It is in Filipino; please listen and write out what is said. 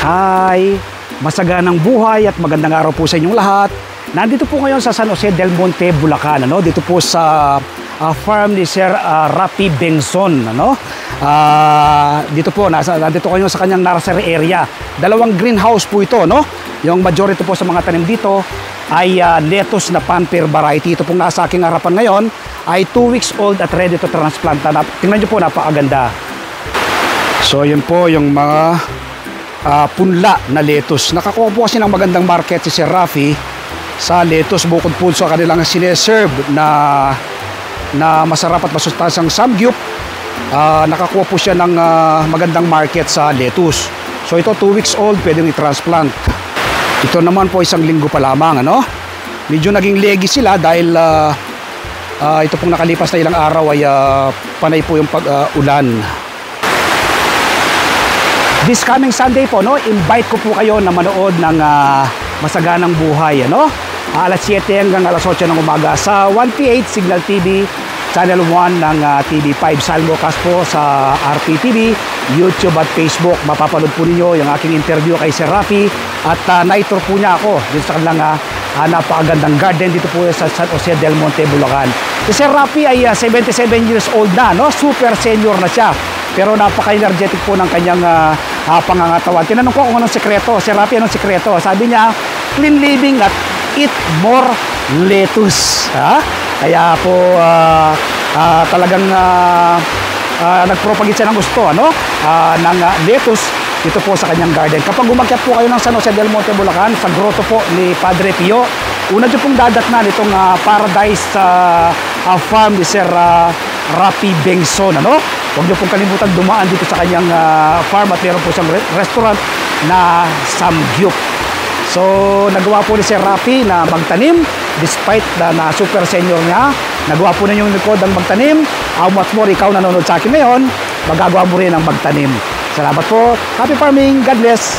Hi! Masaganang buhay at magandang araw po sa inyong lahat. Nandito po ngayon sa San Jose del Monte, Bulacan. Dito po sa farm ni Sir Rafi Bengson. Dito po, nandito kayo sa kanyang nursery area. Dalawang greenhouse po ito. Yung majority po sa mga tanim dito ay lettuce na Panper variety. Ito pong nasa aking harapan ngayon ay 2 weeks old at ready to transplant. Tingnan nyo po, napakaganda. So yun po yung mga punla na lettuce. Nakakuha po kasi ng magandang market si Sir Rafi sa lettuce, bukod po sa kanilang sineserve na masarap at masustansyang samgyup. Nakakuha po siya ng magandang market sa lettuce. So ito 2 weeks old, pwedeng i-transplant. Ito naman po 1 linggo pa lamang. Medyo naging leggy sila dahil ito pong nakalipas na ilang araw ay panay po yung pag-ulan. This coming Sunday po, invite ko po kayo na manood ng Masaganang Buhay. Alas 7 hanggang alas 8 ng umaga sa 1PH Signal TV, Channel 1 ng TV5. Simulcast po sa RPTV, YouTube at Facebook. Mapapanood po ninyo yung aking interview kay Sir Rafi at na-tour po niya ako dito sa kanilang napakagandang garden dito po sa San Jose del Monte, Bulacan. Si Sir Rafi ay 77 years old na, super senior na siya. Pero napaka-energetic po ng kanyang pangangatawan. Tinanong ko kung anong sekreto. Sir Rafi, anong sekreto? Sabi niya, clean living at eat more lettuce. Kaya po talagang nagpropagate siya ng gusto ng lettuce dito po sa kanyang garden. Kapag umakyat po kayo ng San Jose del Monte, Bulacan, sa grotto po ni Padre Pio, una nyo pong dadatnan itong paradise farm ni Sir Rafi Bengson. Huwag nyo pong kalimutan dumaan dito sa kanyang farm at meron po siyang restaurant na samgyup. So, nagawa po ni Sir Rafi na magtanim despite na super senior niya. Nagawa po na yung likod ng magtanim. How much more ikaw nanonood sa akin ngayon, magagawa mo rin ang magtanim. Salamat po. Happy farming. God bless.